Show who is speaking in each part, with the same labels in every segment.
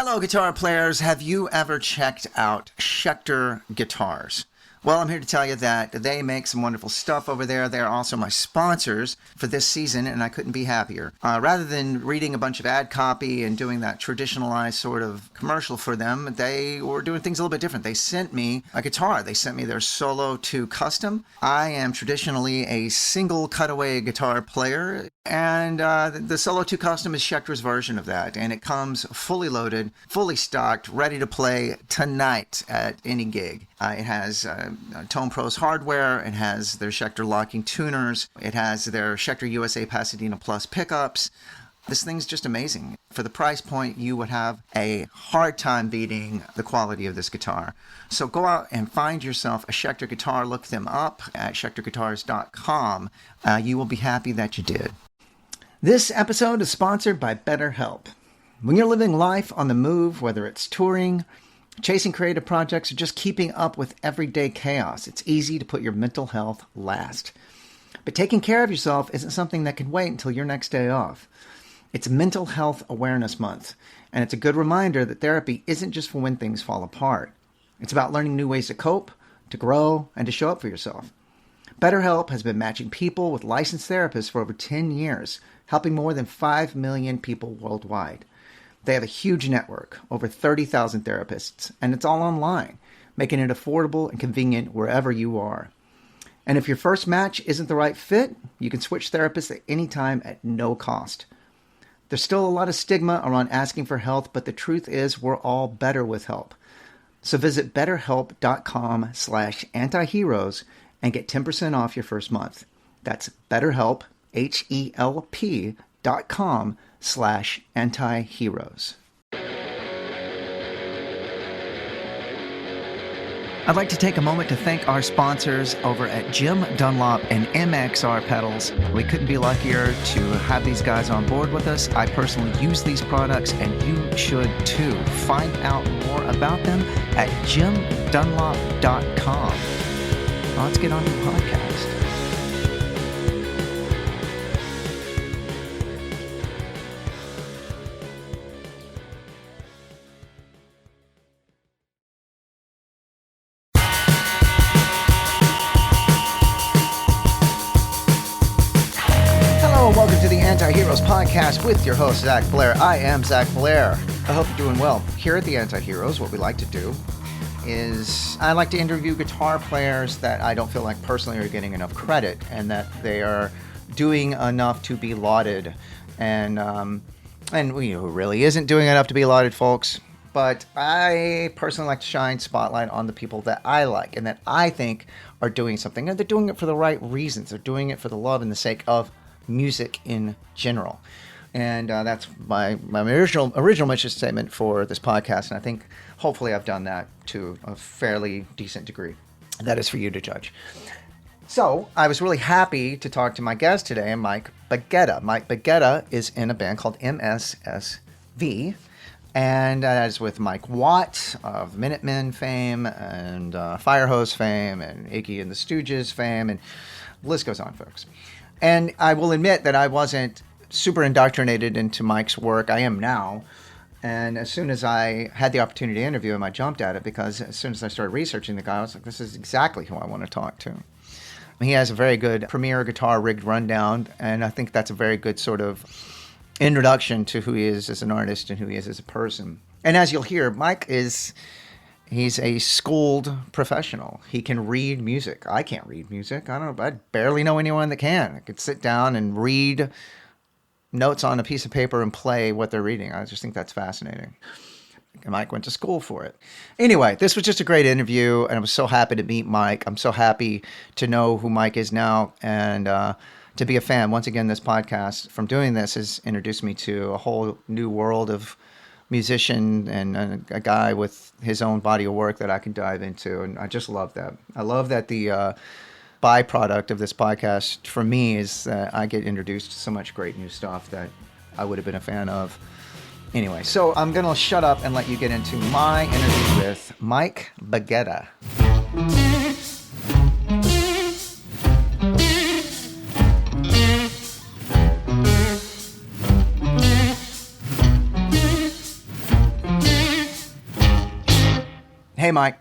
Speaker 1: Hello, guitar players. Have you ever checked out Schecter guitars? Well, I'm here to tell you that they make some wonderful stuff over there. They're also my sponsors for this season, and I couldn't be happier. Rather than reading a bunch of ad copy and doing that traditionalized sort of commercial for them, they were doing things a little bit different. They sent me a guitar. They sent me their Solo 2 Custom. I am traditionally a single cutaway guitar player, and the Solo 2 Custom is Schecter's version of that, and it comes fully loaded, fully stocked, ready to play tonight at any gig. It has Tone Pros hardware, it has their Schecter locking tuners, it has their Schecter USA Pasadena Plus pickups. This thing's just amazing. For the price point, you would have a hard time beating the quality of this guitar. So go out and find yourself a Schecter guitar. Look them up at schecterguitars.com. You will be happy that you did. This episode is sponsored by BetterHelp. When you're living life on the move, whether it's touring, chasing creative projects, or just keeping up with everyday chaos, it's easy to put your mental health last. But taking care of yourself isn't something that can wait until your next day off. It's Mental Health Awareness Month, and it's a good reminder that therapy isn't just for when things fall apart. It's about learning new ways to cope, to grow, and to show up for yourself. BetterHelp has been matching people with licensed therapists for over 10 years, helping more than 5 million people worldwide. They have a huge network, over 30,000 therapists, and it's all online, making it affordable and convenient wherever you are. And if your first match isn't the right fit, you can switch therapists at any time at no cost. There's still a lot of stigma around asking for help, but the truth is we're all better with help. So visit betterhelp.com/antiheroes and get 10% off your first month. That's BetterHelp, HELP.com/antiheroes. I'd like to take a moment to thank our sponsors over at Jim Dunlop and MXR Pedals. We couldn't be luckier to have these guys on board with us. I personally use these products, and you should too. Find out more about them at jimdunlop.com. Well, let's get on to the podcast. Welcome to the Anti-Heroes Podcast with your host, Zach Blair. I am Zach Blair. I hope you're doing well. Here at the Anti-Heroes, what we like to do is I like to interview guitar players that I don't feel like personally are getting enough credit and that they are doing enough to be lauded. And who really isn't doing enough to be lauded, folks. But I personally like to shine spotlight on the people that I like and that I think are doing something. And they're doing it for the right reasons. They're doing it for the love and the sake of music in general. And that's my original mission statement for this podcast, and I think hopefully I've done that to a fairly decent degree. That is for you to judge. So I was really happy to talk to my guest today, Mike Baggetta. Mike Baggetta is in a band called Mssv, and that is with Mike Watt of Minutemen fame and Firehose fame and Iggy and the Stooges fame, and the list goes on, folks. And I will admit that I wasn't super indoctrinated into Mike's work. I am now. And as soon as I had the opportunity to interview him, I jumped at it because as soon as I started researching the guy, I was like, this is exactly who I want to talk to. He has a very good Premier guitar rigged rundown, and I think that's a very good sort of introduction to who he is as an artist and who he is as a person. And as you'll hear, he's a schooled professional. He can read music. I can't read music. I barely know anyone that can. I could sit down and read notes on a piece of paper and play what they're reading. I just think that's fascinating. Mike went to school for it. Anyway, this was just a great interview, and I was so happy to meet Mike. I'm so happy to know who Mike is now and to be a fan. Once again, this podcast, from doing this, has introduced me to a whole new world of musician and a guy with his own body of work that I can dive into, and I just love that. I love that the byproduct of this podcast for me is that I get introduced to so much great new stuff that I would have been a fan of. Anyway, so I'm gonna shut up and let you get into my interview with Mike Baggetta. Hey, Mike.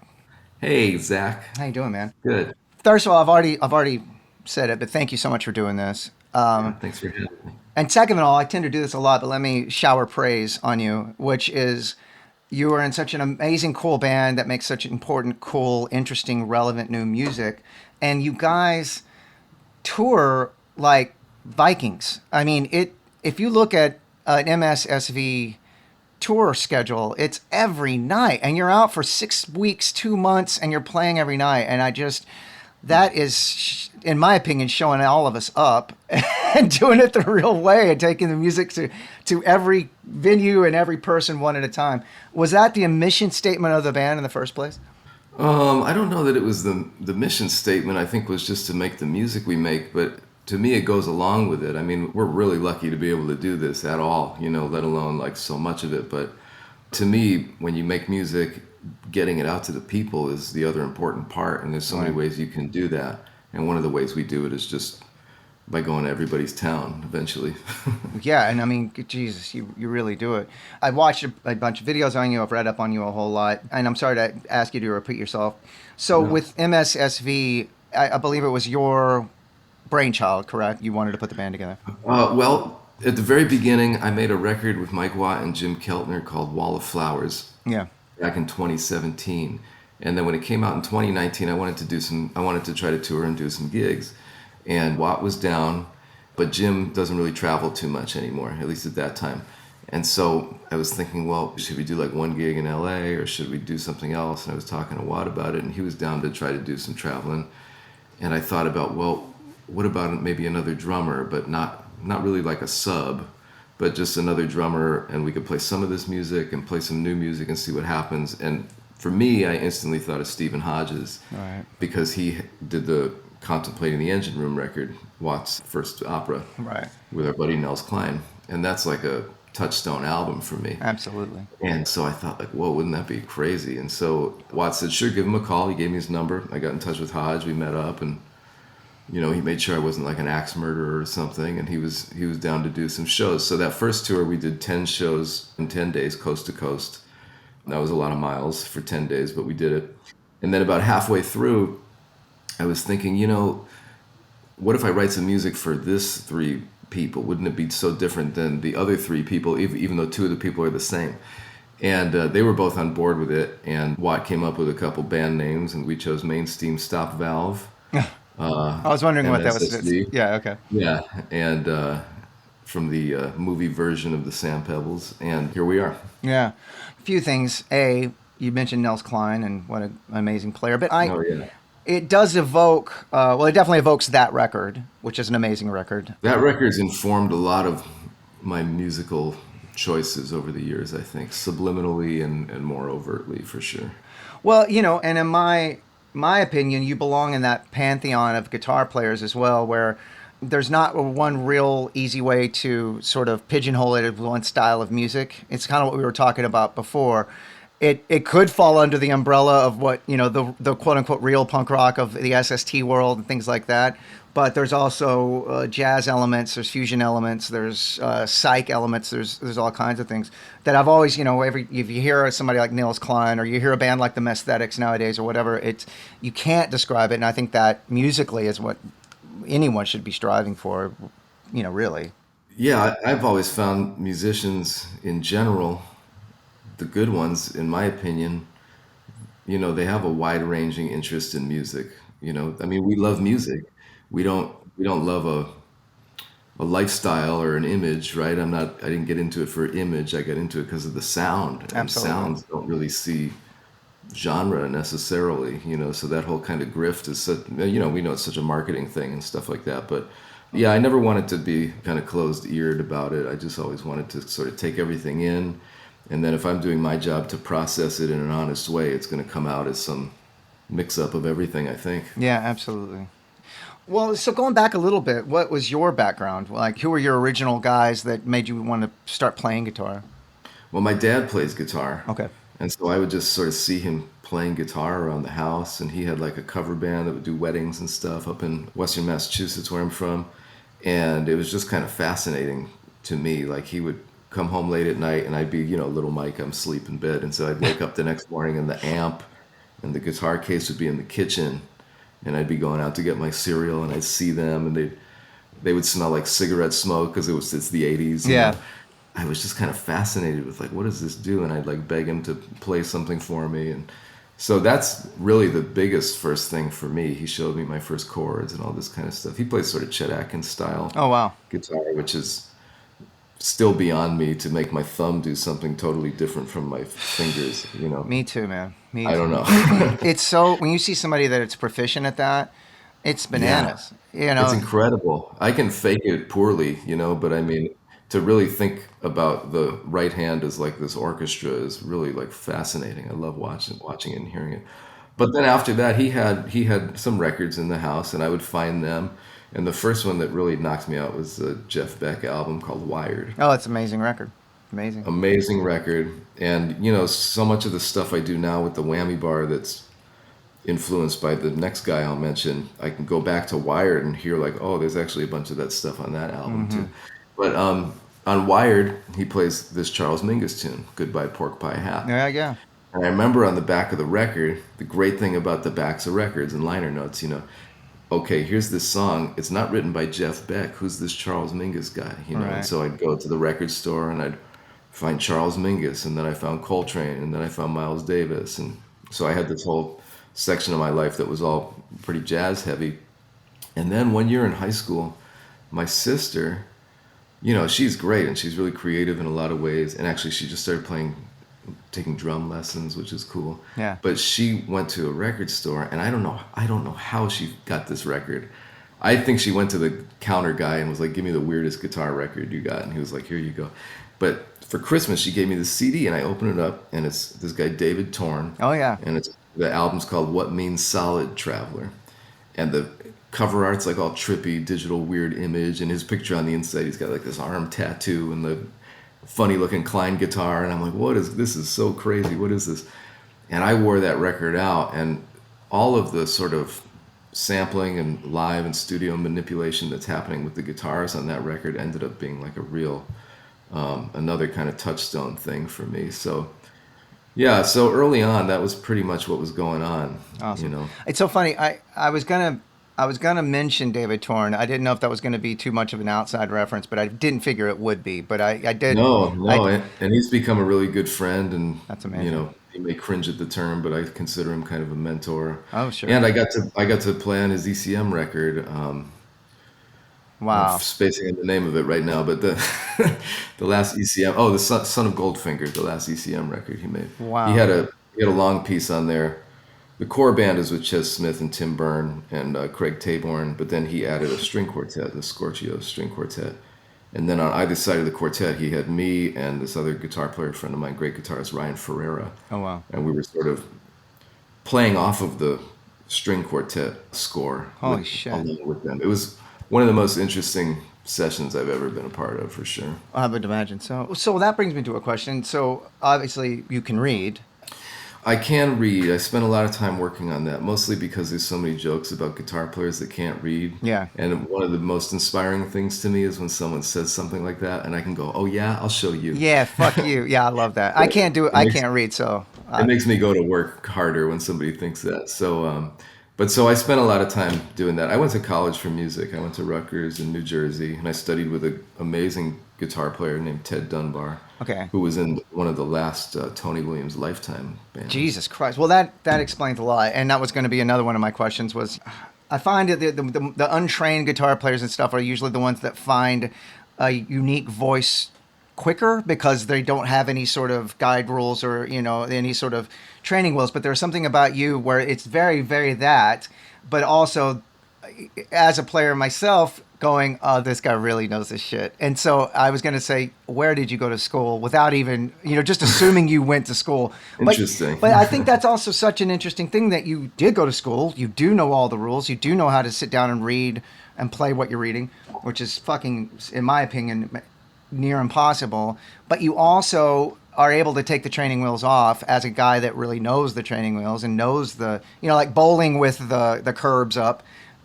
Speaker 2: Hey, Zach.
Speaker 1: How you doing, man?
Speaker 2: Good.
Speaker 1: First of all, I've already said it, but thank you so much for doing this.
Speaker 2: Yeah, thanks for having me.
Speaker 1: And second of all, I tend to do this a lot, but let me shower praise on you, which is you are in such an amazing, cool band that makes such important, cool, interesting, relevant new music, and you guys tour like Vikings. I mean, it. If you look at an MSSV tour schedule, it's every night, and you're out for 6 weeks, 2 months, and you're playing every night. And I just, that is, in my opinion, showing all of us up and doing it the real way and taking the music to every venue and every person one at a time. Was that the mission statement of the band in the first place?
Speaker 2: I don't know that it was the mission statement. I think was just to make the music we make, but to me it goes along with it. I mean, we're really lucky to be able to do this at all, let alone like so much of it. But to me, when you make music, getting it out to the people is the other important part, and there's so many
Speaker 1: Right.
Speaker 2: ways you can do that. And one of the ways we do it is just by going to everybody's town eventually.
Speaker 1: Yeah, and I mean, Jesus, you really do it. I've watched a bunch of videos on you. I've read up on you a whole lot, and I'm sorry to ask you to repeat yourself. So
Speaker 2: No.
Speaker 1: with MSSV, I believe it was your brainchild, correct? You wanted to put the band together.
Speaker 2: Well, at the very beginning, I made a record with Mike Watt and Jim Keltner called Wall of Flowers
Speaker 1: Yeah.
Speaker 2: back in 2017. And then when it came out in 2019, I wanted to try to tour and do some gigs. And Watt was down, but Jim doesn't really travel too much anymore, at least at that time. And so I was thinking, well, should we do like one gig in LA or should we do something else? And I was talking to Watt about it, and he was down to try to do some traveling. And I thought about, well, what about maybe another drummer, but not really like a sub, but just another drummer, and we could play some of this music and play some new music and see what happens. And for me, I instantly thought of Stephen Hodges
Speaker 1: All right.
Speaker 2: because he did the Contemplating the Engine Room record, Watt's first opera,
Speaker 1: Right.
Speaker 2: with our buddy Nels Klein, and that's like a touchstone album for me.
Speaker 1: Absolutely.
Speaker 2: And so I thought, like, whoa, wouldn't that be crazy? And so Watt said, sure, give him a call. He gave me his number. I got in touch with Hodge. We met up, and he made sure I wasn't like an axe murderer or something, and he was down to do some shows. So that first tour, we did 10 shows in 10 days, coast to coast. That was a lot of miles for 10 days, but we did it. And then about halfway through, I was thinking, what if I write some music for this three people? Wouldn't it be so different than the other three people, even though two of the people are the same? And they were both on board with it. And Watt came up with a couple band names, and we chose Main Steam Stop Valve,
Speaker 1: I was wondering what that was.
Speaker 2: MSSV.
Speaker 1: Yeah. Okay.
Speaker 2: Yeah, and from the movie version of the Sand Pebbles. And here we are.
Speaker 1: Yeah. A few things. A, you mentioned Nels Klein and what an amazing player, but
Speaker 2: Oh, yeah.
Speaker 1: it does evoke. Well, it definitely evokes that record, which is an amazing record.
Speaker 2: That record's informed a lot of my musical choices over the years, I think, subliminally and more overtly, for sure.
Speaker 1: Well, and in my opinion, you belong in that pantheon of guitar players as well, where there's not one real easy way to sort of pigeonhole it as one style of music. It's kind of what we were talking about before. It could fall under the umbrella of what the quote unquote real punk rock of the SST world and things like that. But there's also jazz elements, there's fusion elements, there's psych elements, there's all kinds of things that I've always if you hear somebody like Nils Klein or you hear a band like the Messthetics nowadays or whatever, you can't describe it, and I think that musically is what anyone should be striving for, really.
Speaker 2: Yeah, I've always found musicians in general, the good ones, in my opinion, they have a wide-ranging interest in music. I mean, we love music. We don't love a lifestyle or an image, right? I didn't get into it for image. I got into it because of the sound, and
Speaker 1: Absolutely.
Speaker 2: sounds don't really see genre necessarily, so that whole kind of grift is such, we know it's such a marketing thing and stuff like that, but yeah, I never wanted to be kind of closed-eared about it. I just always wanted to sort of take everything in, and then if I'm doing my job to process it in an honest way, it's going to come out as some mix-up of everything, I think.
Speaker 1: Yeah, absolutely. Well, so going back a little bit, what was your background? Like, who were your original guys that made you want to start playing guitar?
Speaker 2: Well, my dad plays guitar,
Speaker 1: Okay.
Speaker 2: and so I would just sort of see him playing guitar around the house, and he had like a cover band that would do weddings and stuff up in Western Massachusetts, where I'm from, and it was just kind of fascinating to me. Like, he would come home late at night, and I'd be, little Mike, I'm asleep in bed, and so I'd wake up the next morning, and the amp and the guitar case would be in the kitchen, and I'd be going out to get my cereal, and I'd see them, and they would smell like cigarette smoke because it's the 80s.
Speaker 1: Yeah.
Speaker 2: I was just kind of fascinated with like, what does this do? And I'd like beg him to play something for me. And so that's really the biggest first thing for me. He showed me my first chords and all this kind of stuff. He plays sort of Chet Atkins style
Speaker 1: Oh, wow.
Speaker 2: guitar, which is still beyond me to make my thumb do something totally different from my fingers,
Speaker 1: Me too, man. Me too.
Speaker 2: I don't know.
Speaker 1: It's so, when you see somebody that it's proficient at that, it's bananas.
Speaker 2: It's incredible. I can fake it poorly, but I mean, to really think about the right hand as like this orchestra is really like fascinating. I love watching it and hearing it. But then after that, he had some records in the house, and I would find them. And the first one that really knocked me out was a Jeff Beck album called Wired.
Speaker 1: Oh, it's an amazing record. Amazing.
Speaker 2: Amazing record. And, so much of the stuff I do now with the whammy bar that's influenced by the next guy I'll mention, I can go back to Wired and hear like, oh, there's actually a bunch of that stuff on that album too. But on Wired, he plays this Charles Mingus tune, Goodbye Pork Pie Hat.
Speaker 1: Yeah.
Speaker 2: And I remember on the back of the record, the great thing about the backs of records and liner notes, okay, here's this song. It's not written by Jeff Beck. Who's this Charles Mingus guy?
Speaker 1: Right.
Speaker 2: And so I'd go to the record store and I'd find Charles Mingus, and then I found Coltrane, and then I found Miles Davis. And so I had this whole section of my life that was all pretty jazz heavy. And then one year in high school, my sister, she's great and she's really creative in a lot of ways. And actually she just started taking drum lessons, which is cool.
Speaker 1: Yeah.
Speaker 2: But she went to a record store, and I don't know how she got this record. I think she went to the counter guy and was like, give me the weirdest guitar record you got. And he was like, here you go. But for Christmas, she gave me the CD, and I opened it up, and it's this guy, David Torn.
Speaker 1: Oh, yeah.
Speaker 2: And the album's called What Means Solid Traveler. And the cover art's like all trippy, digital, weird image. And his picture on the inside, he's got like this arm tattoo and the funny looking Klein guitar. And I'm like, this is so crazy. What is this? And I wore that record out, and all of the sort of sampling and live and studio manipulation that's happening with the guitars on that record ended up being like a real, another kind of touchstone thing for me. So yeah, so early on, that was pretty much what was going on.
Speaker 1: Awesome. It's so funny. I was gonna mention David Torn. I didn't know if that was gonna be too much of an outside reference, but I didn't figure it would be. But I did.
Speaker 2: No, and he's become a really good friend, and
Speaker 1: that's amazing.
Speaker 2: He may cringe at the term, but I consider him kind of a mentor.
Speaker 1: Oh, sure.
Speaker 2: And I got to play on his ECM record.
Speaker 1: Wow.
Speaker 2: I'm spacing on the name of it right now, but the last ECM, the Son of Goldfinger, the last ECM record he made.
Speaker 1: Wow.
Speaker 2: He had a long piece on there. The core band is with Ches Smith and Tim Byrne and Craig Taborn, but then he added a string quartet, the Scorchio string quartet. And then on either side of the quartet, he had me and this other guitar player friend of mine, great guitarist Ryan Ferreira.
Speaker 1: Oh, wow.
Speaker 2: And we were sort of playing off of the string quartet score.
Speaker 1: Holy shit.
Speaker 2: Along with them. It was one of the most interesting sessions I've ever been a part of, for sure.
Speaker 1: I would imagine so. So that brings me to a question. So obviously you can read.
Speaker 2: I can read. I spent a lot of time working on that, mostly because there's so many jokes about guitar players that can't read.
Speaker 1: Yeah.
Speaker 2: And one of the most inspiring things to me is when someone says something like that, and I can go, oh yeah, I'll show you.
Speaker 1: Yeah, fuck you. Yeah, I love that. I can't do it. I can't read, so.
Speaker 2: It makes me go to work harder when somebody thinks that. So, so I spent a lot of time doing that. I went to college for music. I went to Rutgers in New Jersey, and I studied with an amazing guitar player named Ted Dunbar.
Speaker 1: Okay.
Speaker 2: Who was in one of the last Tony Williams Lifetime bands.
Speaker 1: Jesus Christ. Well, that explains a lot. And that was going to be another one of my questions was, I find that the untrained guitar players and stuff are usually the ones that find a unique voice quicker because they don't have any sort of guide rules or, any sort of training wheels. But there's something about you where it's very, very that, but also as a player myself, going, oh, this guy really knows this shit. And so I was going to say, where did you go to school without even, just assuming you went to school.
Speaker 2: Interesting.
Speaker 1: But I think that's also such an interesting thing that you did go to school. You do know all the rules. You do know how to sit down and read and play what you're reading, which is fucking, in my opinion, near impossible. But you also are able to take the training wheels off as a guy that really knows the training wheels and knows the, like bowling with the curbs up.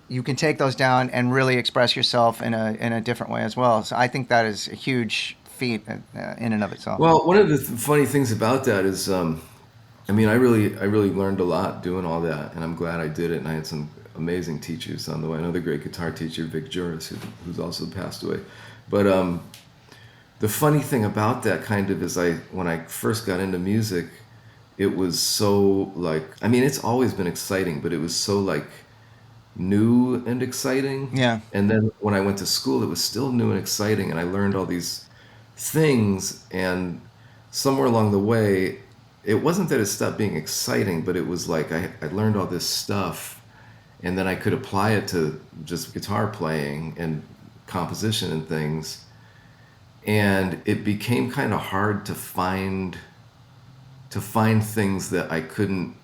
Speaker 1: You can take those down and really express yourself in a different way as well. So I think that is a huge feat in and of itself.
Speaker 2: Well, one of the funny things about that is I mean, I really learned a lot doing all that, and I'm glad I did it. And I had some amazing teachers on the way. Another great guitar teacher, Vic Juris, who's also passed away. But the funny thing about that kind of is, when I first got into music, it was so like, I mean, it's always been exciting, but it was so like new and exciting.
Speaker 1: Yeah.
Speaker 2: And then when I went to school, it was still new and exciting, and I learned all these things. And somewhere along the way, it wasn't that it stopped being exciting, but it was like I learned all this stuff, and then I could apply it to just guitar playing and composition and things. And it became kind of hard to find things that I couldn't.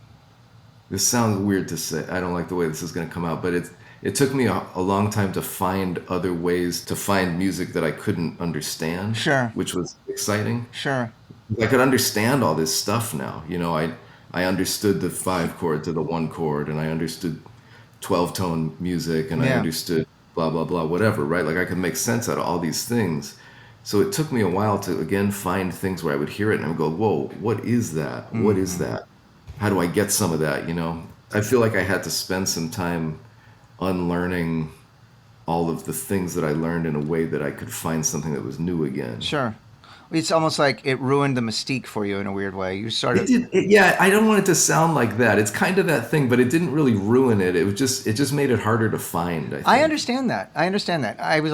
Speaker 2: This sounds weird to say. I don't like the way this is going to come out, but it took me a long time to find other ways to find music that I couldn't understand.
Speaker 1: Sure.
Speaker 2: Which was exciting.
Speaker 1: Sure.
Speaker 2: I could understand all this stuff now. I understood the 5 chord to the 1 chord, and I understood 12-tone music, and I understood blah blah blah whatever, right? Like I could make sense out of all these things. So it took me a while to again find things where I would hear it and I would go, "Whoa, what is that? Mm-hmm. What is that? How do I get some of that?" I feel like I had to spend some time unlearning all of the things that I learned in a way that I could find something that was new again.
Speaker 1: Sure. It's almost like it ruined the mystique for you in a weird way. You started.
Speaker 2: Yeah, I don't want it to sound like that. It's kind of that thing, but it didn't really ruin it. It just made it harder to find. I think.
Speaker 1: I understand that. I was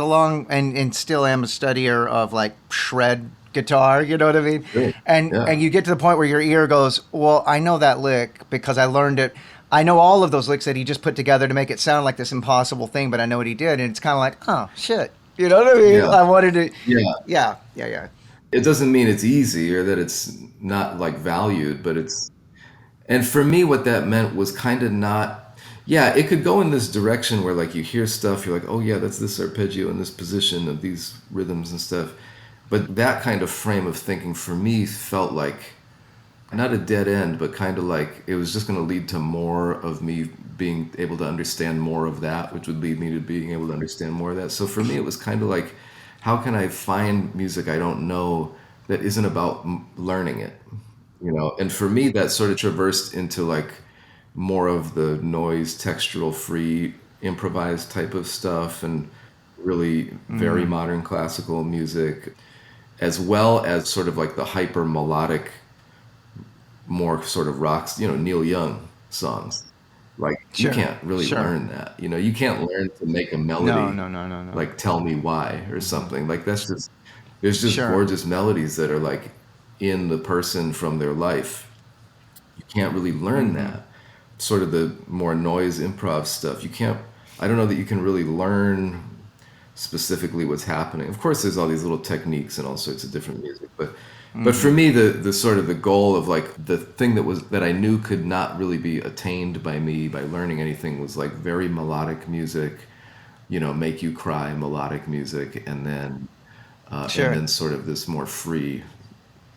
Speaker 1: and still am a studier of like shred guitar. You know what I mean?
Speaker 2: Great.
Speaker 1: And you get to the point where your ear goes, well, I know that lick because I learned it. I know all of those licks that he just put together to make it sound like this impossible thing, but I know what he did, and it's kind of like, oh shit. You know what I mean?
Speaker 2: Yeah.
Speaker 1: I wanted to.
Speaker 2: Yeah.
Speaker 1: Yeah.
Speaker 2: It doesn't mean it's easy or that it's not like valued, but and for me, what that meant was kind of not, it could go in this direction where like you hear stuff, you're like, oh yeah, that's this arpeggio in this position of these rhythms and stuff. But that kind of frame of thinking for me felt like not a dead end, but kind of like it was just going to lead to more of me being able to understand more of that, which would lead me to being able to understand more of that. So for me, it was kind of like, how can I find music I don't know that isn't about learning it? And for me, that sort of traversed into like more of the noise, textural, free, improvised type of stuff, and really very modern classical music, as well as sort of like the hyper melodic, more sort of rocks, Neil Young songs. Like
Speaker 1: Sure.
Speaker 2: You can't really learn that. You can't learn to make a melody.
Speaker 1: No.
Speaker 2: Like Tell Me Why or something. Like there's just
Speaker 1: Sure.
Speaker 2: gorgeous melodies that are like in the person from their life. You can't really learn that. Sort of the more noise improv stuff. I don't know that you can really learn specifically what's happening. Of course there's all these little techniques and all sorts of different music, but for me, the sort of the goal of like the thing that I knew could not really be attained by me by learning anything was like very melodic music, make you cry melodic music, and then sort of this more free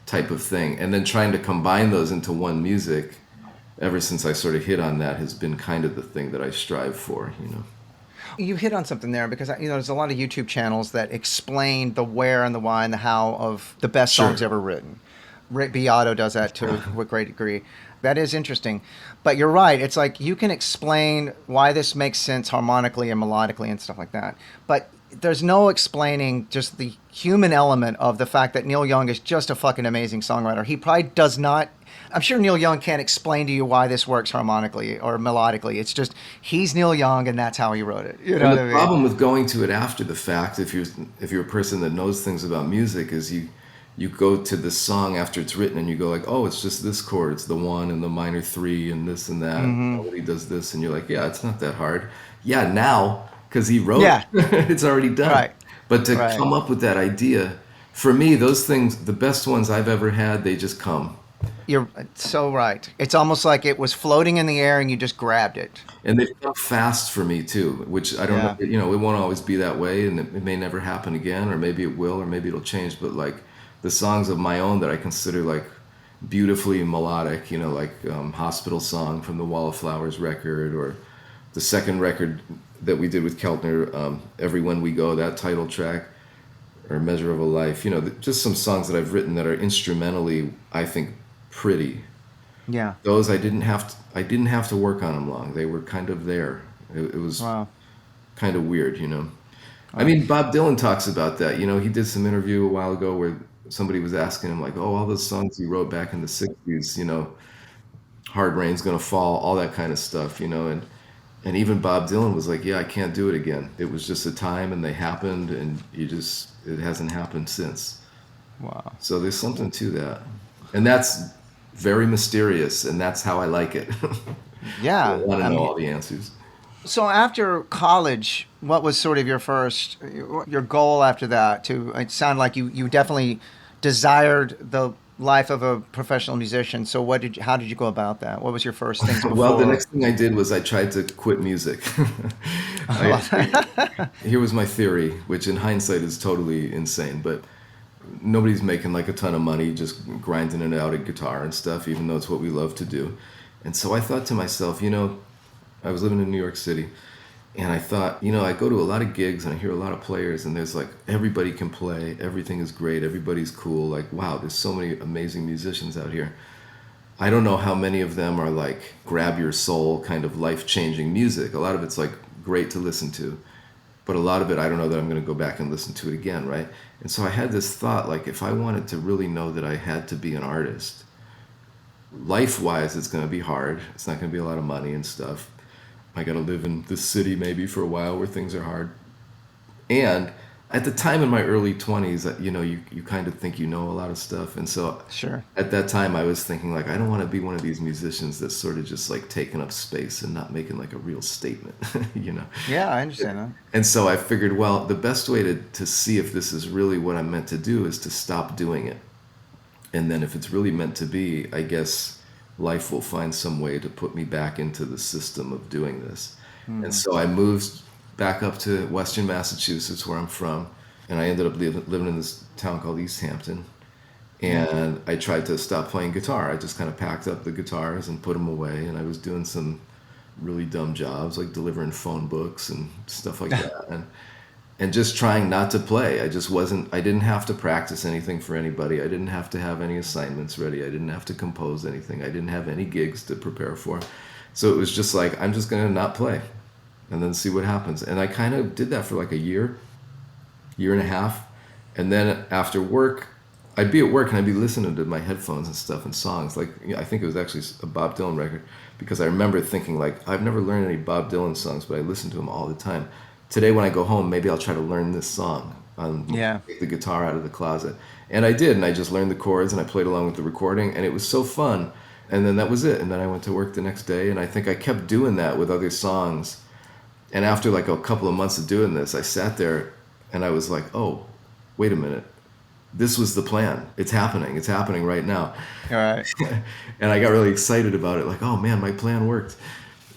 Speaker 2: type of thing, and then trying to combine those into one music. Ever since I sort of hit on that has been kind of the thing that I strive for.
Speaker 1: You hit on something there because there's a lot of YouTube channels that explain the where and the why and the how of the best songs ever written. Rick Beato does that to a great degree. That is interesting. But you're right. It's like you can explain why this makes sense harmonically and melodically and stuff like that. But there's no explaining just the human element of the fact that Neil Young is just a fucking amazing songwriter. He probably does not. I'm sure Neil Young can't explain to you why this works harmonically or melodically. It's just he's Neil Young and that's how he wrote it. You know what I mean?
Speaker 2: The problem with going to it after the fact, if you're a person that knows things about music, is you go to this song after it's written and you go like, oh, it's just this chord, it's the 1 and the minor 3 and this and that. And he does this, and you're like, yeah, it's not that hard. Yeah, now because he wrote it, it's already done.
Speaker 1: Right.
Speaker 2: But to come up with that idea, for me, those things, the best ones I've ever had, they just come.
Speaker 1: You're so right. It's almost like it was floating in the air and you just grabbed it.
Speaker 2: And they come fast for me too, which I don't know, it won't always be that way, and it may never happen again, or maybe it will, or maybe it'll change. But like the songs of my own that I consider like beautifully melodic, like Hospital Song from the Wall of Flowers record, or the second record that we did with Keltner, Everywhere We Go, that title track, or Measure of a Life, just some songs that I've written that are instrumentally, I think, pretty.
Speaker 1: Yeah.
Speaker 2: Those I didn't have to work on them long. They were kind of there. It was
Speaker 1: Wow.
Speaker 2: kind of weird, you know. I
Speaker 1: Wow.
Speaker 2: mean, Bob Dylan talks about that. You know, he did some interview a while ago where somebody was asking him like, "Oh, all those songs you wrote back in the '60s, you know, Hard Rain's Gonna Fall, all that kind of stuff, you know." And even Bob Dylan was like, "Yeah, I can't do it again. It was just a time, and they happened, and it hasn't happened since."
Speaker 1: Wow.
Speaker 2: So there's something to that, and that's very mysterious, and that's how I like it. I
Speaker 1: Yeah.
Speaker 2: want to
Speaker 1: I
Speaker 2: know
Speaker 1: mean,
Speaker 2: all the answers.
Speaker 1: so after college, what was sort of your goal after that? It sounded like you definitely desired the life of a professional musician. So how did you go about that? What was your first things
Speaker 2: Well, the
Speaker 1: before?
Speaker 2: next thing I did was I tried to quit music. Here was my theory, which in hindsight is totally insane, but nobody's making like a ton of money just grinding it out a guitar and stuff, even though it's what we love to do. And so I thought to myself, you know, I was living in New York City, and I thought, you know, I go to a lot of gigs and I hear a lot of players, and there's like everybody can play, everything is great, everybody's cool. Like, wow, there's so many amazing musicians out here. I don't know how many of them are like grab your soul kind of life changing music. A lot of it's like great to listen to, but a lot of it I don't know that I'm going to go back and listen to it again, right? And so I had this thought, like, if I wanted to really know that I had to be an artist, life wise it's going to be hard, it's not going to be a lot of money and stuff. I got to live in this city maybe for a while where things are hard. And at the time in my early 20s, you know, you kind of think you know a lot of stuff. And so
Speaker 1: Sure.
Speaker 2: at that time I was thinking like, I don't want to be one of these musicians that's sort of just like taking up space and not making like a real statement, you know.
Speaker 1: Yeah, I understand that.
Speaker 2: And so I figured, well, the best way to see if this is really what I'm meant to do is to stop doing it. And then if it's really meant to be, I guess life will find some way to put me back into the system of doing this. And
Speaker 1: Hmm.
Speaker 2: so I moved back up to Western Massachusetts, where I'm from, and I ended up living in this town called East Hampton. And I tried to stop playing guitar. I just kind of packed up the guitars and put them away, and I was doing some really dumb jobs like delivering phone books and stuff like that. And just trying not to play. I didn't have to practice anything for anybody. I didn't have to have any assignments ready. I didn't have to compose anything. I didn't have any gigs to prepare for. So it was just like, I'm just going to not play and then see what happens. And I kind of did that for like a year and a half. And then after work, I'd be at work and I'd be listening to my headphones and stuff and songs. Like, you know, I think it was actually a Bob Dylan record, because I remember thinking like, I've never learned any Bob Dylan songs, but I listen to them all the time. Today when I go home, maybe I'll try to learn this song.
Speaker 1: Yeah.
Speaker 2: Take the guitar out of the closet. And I did, and I just learned the chords and I played along with the recording, and it was so fun. And then that was it. And then I went to work the next day, and I think I kept doing that with other songs. And after like a couple of months of doing this, I sat there and I was like, oh, wait a minute. This was the plan. It's happening. It's happening right now.
Speaker 1: All right.
Speaker 2: And I got really excited about it. Like, oh man, my plan worked.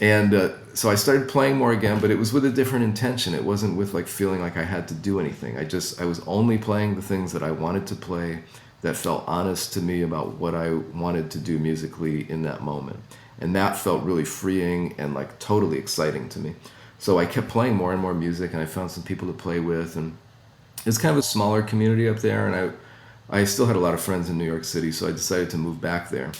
Speaker 2: And so I started playing more again, but it was with a different intention. It wasn't with like feeling like I had to do anything. I was only playing the things that I wanted to play, that felt honest to me about what I wanted to do musically in that moment. And that felt really freeing and like totally exciting to me. So I kept playing more and more music, and I found some people to play with, and it's kind of a smaller community up there. And I still had a lot of friends in New York City, so I decided to move back there.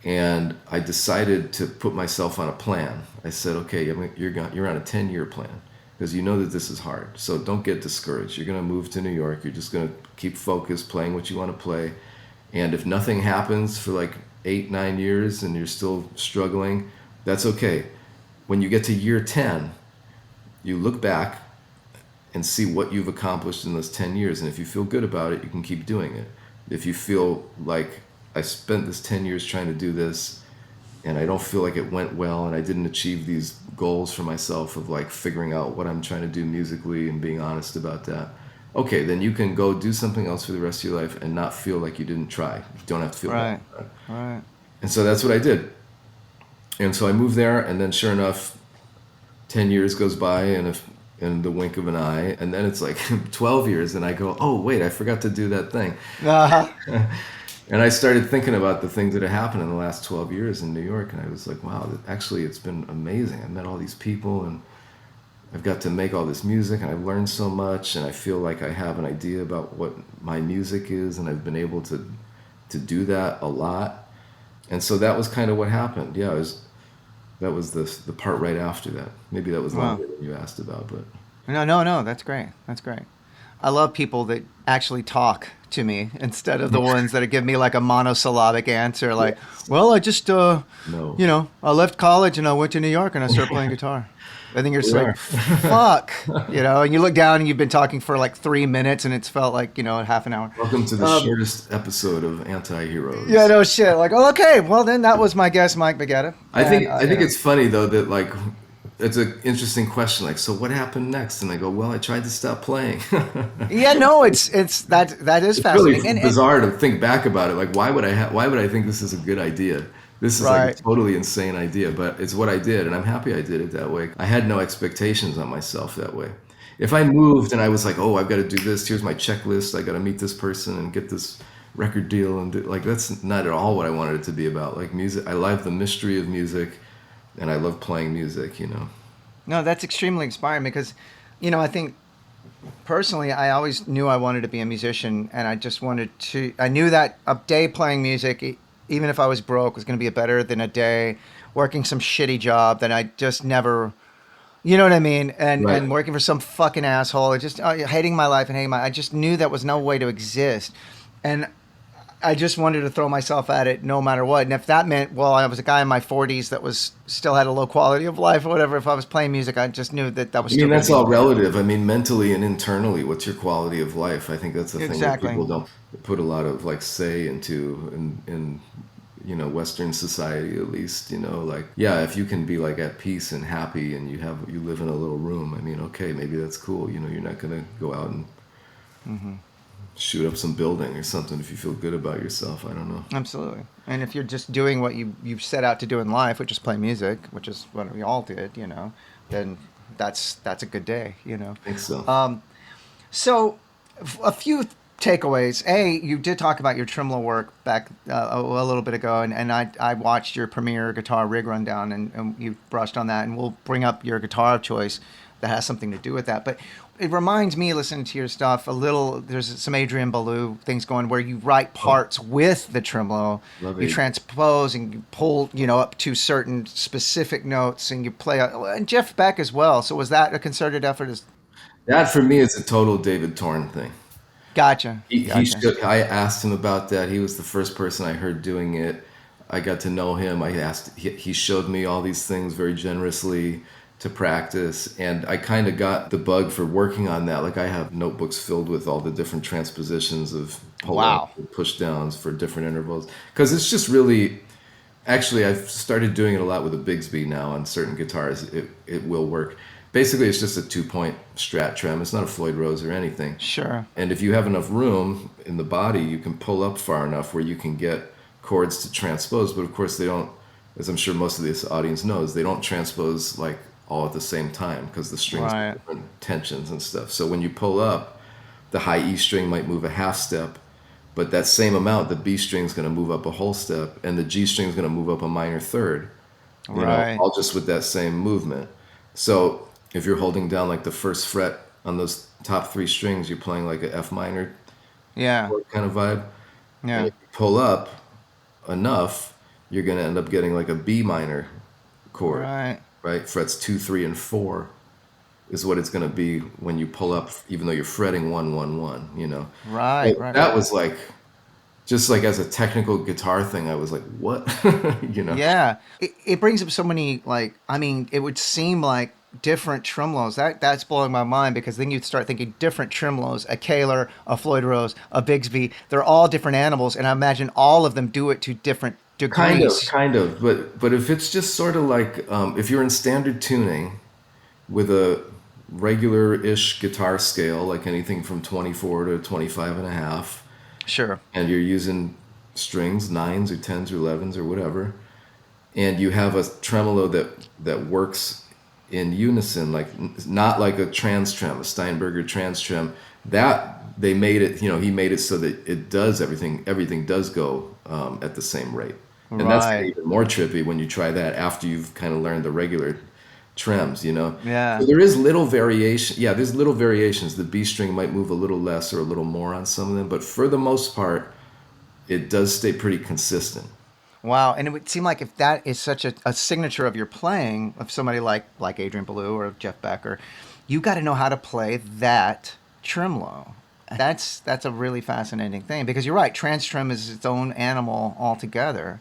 Speaker 2: And I decided to put myself on a plan. I said, okay, you're on a 10-year plan, because you know that this is hard. So don't get discouraged. You're going to move to New York. You're just going to keep focused, playing what you want to play. And if nothing happens for like 8-9 years and you're still struggling, that's okay. When you get to year 10, you look back and see what you've accomplished in those 10 years. And if you feel good about it, you can keep doing it. If you feel like, I spent this 10 years trying to do this, and I don't feel like it went well, and I didn't achieve these goals for myself of like figuring out what I'm trying to do musically and being honest about that, okay, then you can go do something else for the rest of your life and not feel like you didn't try. You don't have to feel
Speaker 1: Right.
Speaker 2: bad.
Speaker 1: Right.
Speaker 2: And so that's what I did. And so I moved there, and then sure enough, 10 years goes by in the wink of an eye, and then it's like 12 years, and I go, oh wait, I forgot to do that thing.
Speaker 1: Uh-huh.
Speaker 2: And I started thinking about the things that had happened in the last 12 years in New York, and I was like, wow, actually it's been amazing. I met all these people, and I've got to make all this music, and I've learned so much, and I feel like I have an idea about what my music is, and I've been able to do that a lot. And so that was kind of what happened. Yeah, that was the part right after that. Maybe that was
Speaker 1: Wow.
Speaker 2: longer than you asked about, but
Speaker 1: No. That's great. That's great. I love people that actually talk to me instead of the ones that give me like a monosyllabic answer, like,
Speaker 2: yes.
Speaker 1: "Well, I just,
Speaker 2: No.
Speaker 1: I left college and I went to New York and I started playing guitar." I think you're just
Speaker 2: We
Speaker 1: like,
Speaker 2: are.
Speaker 1: "Fuck," and you look down and you've been talking for like 3 minutes and it's felt like half an hour.
Speaker 2: Welcome to the
Speaker 1: Um,
Speaker 2: shortest episode of
Speaker 1: yeah,
Speaker 2: Anti-Heroes.
Speaker 1: no shit. Like, oh, okay, well then that was my guest, Mike Baggetta,
Speaker 2: I
Speaker 1: and
Speaker 2: think I think it's funny though that like it's an interesting question. Like, so what happened next? And I go, well, I tried to stop playing.
Speaker 1: yeah, no, it's that is
Speaker 2: It's really
Speaker 1: fascinating, and
Speaker 2: bizarre to think back about it. Like, why would I think this is a good idea? This is like a
Speaker 1: right.
Speaker 2: totally insane idea, but it's what I did, and I'm happy I did it that way. I had no expectations on myself that way. If I moved and I was like, oh, I've got to do this. Here's my checklist. I got to meet this person and get this record deal, and like that's not at all what I wanted it to be about. Like music, I love the mystery of music, and I love playing music.
Speaker 1: No, that's extremely inspiring because, I think personally, I always knew I wanted to be a musician, and I just wanted to. I knew that a day playing music, even if I was broke, was going to be better than a day working some shitty job that I just never. You know what I mean?
Speaker 2: Right.
Speaker 1: And working for some fucking asshole, and just hating my life and hating my. I just knew that was no way to exist, and I just wanted to throw myself at it no matter what. And if that meant, well, I was a guy in my 40s that was still had a low quality of life or whatever. If I was playing music, I just knew that was
Speaker 2: I mean,
Speaker 1: still going to
Speaker 2: that's
Speaker 1: be
Speaker 2: all
Speaker 1: important.
Speaker 2: relative. I mean, mentally and internally, what's your quality of life? I think that's the thing that
Speaker 1: Exactly.
Speaker 2: people don't put a lot of like say into in Western society at least. Like yeah, if you can be like at peace and happy and you live in a little room. I mean, okay, maybe that's cool. You're not gonna go out and
Speaker 1: Hmm.
Speaker 2: shoot up some building or something if you feel good about yourself. I don't know.
Speaker 1: Absolutely. And if you're just doing what you've set out to do in life, which is play music, which is what we all did, then that's a good day.
Speaker 2: I think so.
Speaker 1: Um, so, a few takeaways. You did talk about your tremolo work back a little bit ago, and I watched your premiere guitar rig rundown, and you brushed on that, and we'll bring up your guitar of choice that has something to do with that. But it reminds me, listening to your stuff, a little. There's some Adrian Belew things going where you write
Speaker 2: Oh,
Speaker 1: parts with the tremolo,
Speaker 2: love
Speaker 1: you
Speaker 2: it.
Speaker 1: transpose and you pull, up to certain specific notes, and you play. And Jeff Beck as well. So was that a concerted effort?
Speaker 2: That for me is a total David Torn thing.
Speaker 1: Gotcha,
Speaker 2: He
Speaker 1: gotcha.
Speaker 2: should. I asked him about that. He was the first person I heard doing it. I got to know him. He showed me all these things very generously to practice, and I kind of got the bug for working on that. Like I have notebooks filled with all the different transpositions of pull ups
Speaker 1: Wow.
Speaker 2: and push downs for different intervals because it's just really. Actually, I've started doing it a lot with a Bigsby now on certain guitars. It will work. Basically, it's just a 2-point Strat trem. It's not a Floyd Rose or anything.
Speaker 1: Sure.
Speaker 2: And if you have enough room in the body, you can pull up far enough where you can get chords to transpose. But of course, they don't, as I'm sure most of this audience knows, they don't transpose like all at the same time because the strings have
Speaker 1: Right.
Speaker 2: different tensions and stuff. So when you pull up, the high E string might move a half step, but that same amount, the B string is going to move up a whole step, and the G string is going to move up a minor third.
Speaker 1: Right.
Speaker 2: All just with that same movement. So if you're holding down like the first fret on those top three strings, you're playing like a F minor
Speaker 1: Yeah.
Speaker 2: chord kind of vibe. And
Speaker 1: Yeah.
Speaker 2: if you pull up enough, you're going to end up getting like a B minor chord,
Speaker 1: Right.
Speaker 2: right? Frets 2, 3, and 4 is what it's going to be when you pull up, even though you're fretting 1, 1, 1.
Speaker 1: Right.
Speaker 2: But
Speaker 1: Right.
Speaker 2: that
Speaker 1: Right.
Speaker 2: was like, just like as a technical guitar thing, I was like, what? you know?
Speaker 1: Yeah. It brings up so many I mean, it would seem like different tremolos. That's blowing my mind because then you start thinking different tremolos, a Kaler, a Floyd Rose, a Bigsby. They're all different animals, and I imagine all of them do it to different degrees.
Speaker 2: Kind of. But if it's just sort of like, if you're in standard tuning with a regular-ish guitar scale, like anything from 24 to 25 and a half,
Speaker 1: Sure.
Speaker 2: and you're using strings, 9s or 10s or 11s or whatever, and you have a tremolo that works in unison, like not like a trans trem, a Steinberger trans trem, that they made it, he made it so that it does everything does go at the same rate. And that's
Speaker 1: Right.
Speaker 2: even more trippy when you try that after you've kind of learned the regular trems.
Speaker 1: Yeah.
Speaker 2: So there is little variation. Yeah, there's little variations. The B string might move a little less or a little more on some of them, but for the most part, it does stay pretty consistent.
Speaker 1: Wow, and it would seem like if that is such a signature of your playing, of somebody like Adrian Belew or Jeff Becker, you got to know how to play that tremolo. That's a really fascinating thing because you're right. Trans trim is its own animal altogether.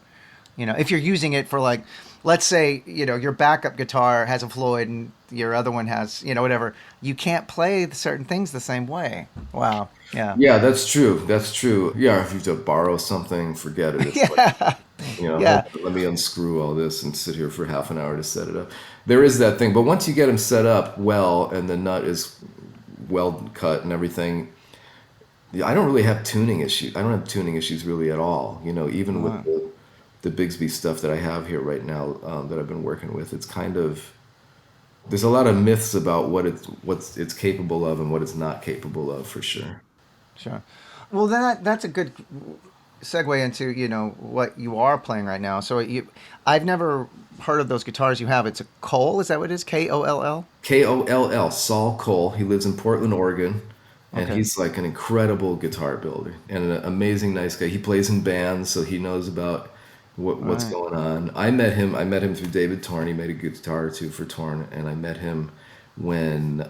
Speaker 1: If you're using it for like, let's say, your backup guitar has a Floyd and your other one has, whatever. You can't play certain things the same way. Wow. Yeah.
Speaker 2: Yeah, that's true. That's true. Yeah, if you have to borrow something, forget it. It's like,
Speaker 1: Yeah.
Speaker 2: hold
Speaker 1: Yeah.
Speaker 2: on, let me unscrew all this and sit here for half an hour to set it up. There is that thing, but once you get them set up well and the nut is well cut and everything, yeah, I don't really have tuning issues. I don't have tuning issues really at all. Even with
Speaker 1: Wow.
Speaker 2: the Bigsby stuff that I have here right now that I've been working with, it's kind of there's a lot of myths about what it's capable of and what it's not capable of for sure.
Speaker 1: Sure. Well, then that's a good segue into what you are playing right now. So I've never heard of those guitars you have. It's a Cole. Is that what it is? Koll.
Speaker 2: Koll, Saul Cole. He lives in Portland, Oregon, and
Speaker 1: Okay.
Speaker 2: he's like an incredible guitar builder and an amazing, nice guy. He plays in bands, so he knows about
Speaker 1: All
Speaker 2: what's
Speaker 1: right.
Speaker 2: going on. I met him through David Torn. He made a guitar or two for Torn, and I met him when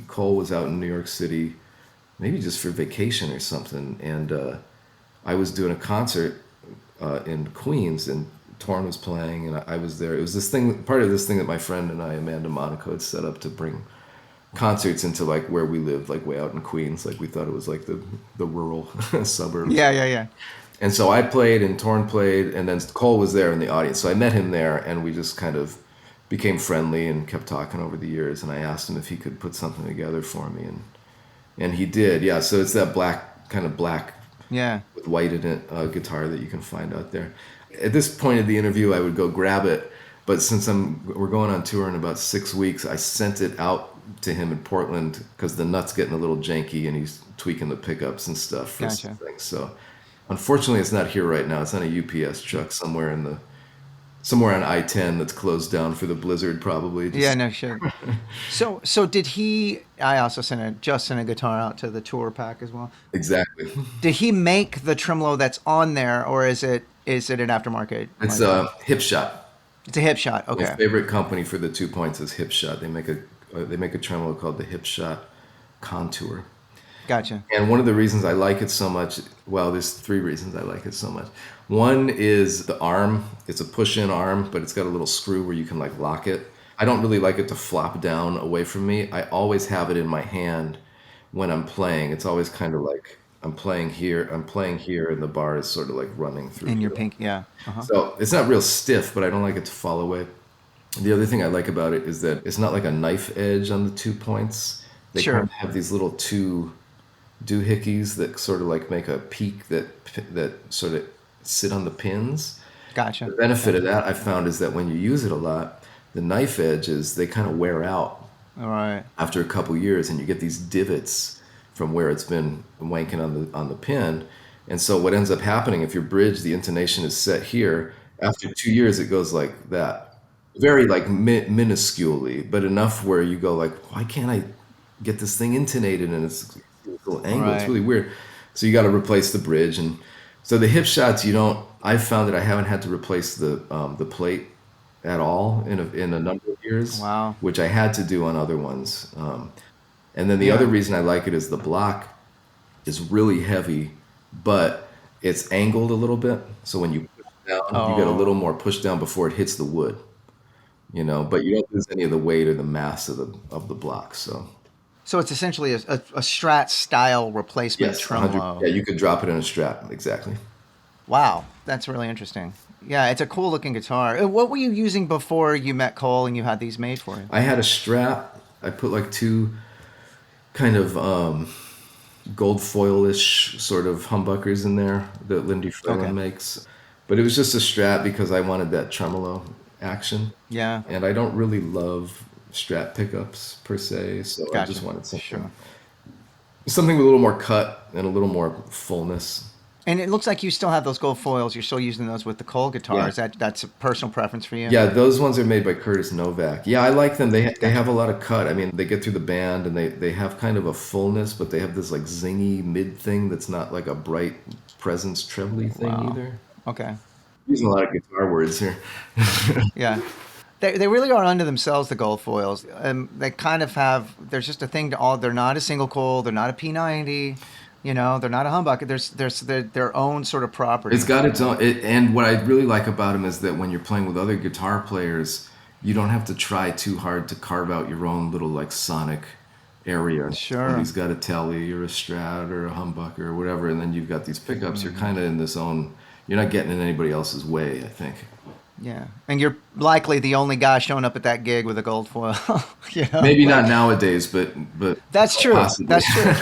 Speaker 2: Cole was out in New York City, maybe just for vacation or something, and I was doing a concert in Queens, and Torn was playing, and I was there. It was part of this thing that my friend and I, Amanda Monaco, had set up to bring concerts into like where we lived, like way out in Queens. Like we thought it was like the rural suburbs.
Speaker 1: Yeah. Yeah. Yeah.
Speaker 2: And so I played, and Torn played, and then Cole was there in the audience. So I met him there, and we just kind of became friendly and kept talking over the years. And I asked him if he could put something together for me, and he did. Yeah. So it's that black
Speaker 1: Yeah.
Speaker 2: with white in it guitar that you can find out there. At this point of the interview, I would go grab it, but since we're going on tour in about 6 weeks, I sent it out to him in Portland because the nut's getting a little janky and he's tweaking the pickups and stuff for some
Speaker 1: Gotcha.
Speaker 2: things. So unfortunately, it's not here right now. It's on a UPS truck somewhere on I-10 that's closed down for the blizzard, probably.
Speaker 1: Yeah.
Speaker 2: Just
Speaker 1: No shit. So did he? I also sent a guitar out to the tour pack as well.
Speaker 2: exactly.
Speaker 1: Did he make the tremolo that's on there, or is it an aftermarket?
Speaker 2: It's
Speaker 1: Like
Speaker 2: a hip shot.
Speaker 1: it's a hip shot.
Speaker 2: My
Speaker 1: Okay.
Speaker 2: favorite company for the 2 points is Hip Shot. They make a tremolo called the Hip Shot Contour.
Speaker 1: Gotcha.
Speaker 2: And one of the reasons I like it so much, well, there's three reasons I like it so much. One is the arm. It's a push-in arm, but it's got a little screw where you can like lock it. I don't really like it to flop down away from me. I always have it in my hand when I'm playing. It's always kind of like I'm playing here, and the bar is sort of like running through
Speaker 1: In your
Speaker 2: here.
Speaker 1: pink. Yeah. Uh-huh.
Speaker 2: So it's not real stiff, but I don't like it to fall away. The other thing I like about it is that it's not like a knife edge on the 2 points. They kind
Speaker 1: Sure.
Speaker 2: of have these little two doohickeys that sort of like make a peak that sort of sit on the pins.
Speaker 1: Gotcha.
Speaker 2: The benefit of that I found is that when you use it a lot, the knife edges, they kind of wear out
Speaker 1: All right.
Speaker 2: after a couple years, and you get these divots from where it's been wanking on the pin. And so what ends up happening, if your bridge, the intonation is set here, after 2 years it goes like that, very like minusculely, but enough where you go like, why can't I get this thing intonated and it's a little angle? It's
Speaker 1: Right.
Speaker 2: really weird. So you got to replace the bridge, and so the hip shots, you don't. I've found that I haven't had to replace the plate at all in a number of years,
Speaker 1: Wow.
Speaker 2: which I had to do on other ones. And then the other
Speaker 1: Yeah.
Speaker 2: reason I like it is the block is really heavy, but it's angled a little bit. So when you push down, you get a
Speaker 1: Oh.
Speaker 2: little more push down before it hits the wood, but you don't lose any of the weight or the mass of the block. So
Speaker 1: So it's essentially a Strat style replacement
Speaker 2: yes, 100.
Speaker 1: tremolo.
Speaker 2: Yeah, you could drop it in a Strat. Exactly.
Speaker 1: Wow, that's really interesting. Yeah, it's a cool looking guitar. What were you using before you met Cole and you had these made for you?
Speaker 2: I had a Strat. I put like two kind of gold foil-ish sort of humbuckers in there that Lindy
Speaker 1: Okay.
Speaker 2: Frelin makes. But it was just a Strat because I wanted that tremolo action.
Speaker 1: Yeah,
Speaker 2: And I don't really love Strat pickups per se, so I
Speaker 1: gotcha.
Speaker 2: just wanted
Speaker 1: Sure.
Speaker 2: something with a little more cut and a little more fullness.
Speaker 1: And it looks like you still have those gold foils. You're still using those with the Cole guitars.
Speaker 2: Yeah.
Speaker 1: That's a personal preference for you?
Speaker 2: Yeah, those ones are made by Curtis Novak. Yeah, I like them. They have a lot of cut. I mean, they get through the band and they have kind of a fullness, but they have this like zingy mid thing that's not like a bright presence trebly thing
Speaker 1: Wow.
Speaker 2: either.
Speaker 1: Okay.
Speaker 2: using a lot of guitar words here.
Speaker 1: Yeah. They really are unto themselves, the gold foils. They kind of have, there's just a thing to all, they're not a single coil, they're not a P90, they're not a humbucker. There's their own sort of
Speaker 2: It's
Speaker 1: property.
Speaker 2: got its own, and what I really like about them is that when you're playing with other guitar players, you don't have to try too hard to carve out your own little like sonic area.
Speaker 1: Sure.
Speaker 2: Somebody's got a telly or a Strat or a humbucker or whatever, and then you've got these pickups. You're kind of in this own. You're not getting in anybody else's way, I think.
Speaker 1: Yeah. And you're likely the only guy showing up at that gig with a gold foil.
Speaker 2: Maybe
Speaker 1: like,
Speaker 2: not nowadays, but
Speaker 1: that's true.
Speaker 2: possibly.
Speaker 1: That's true.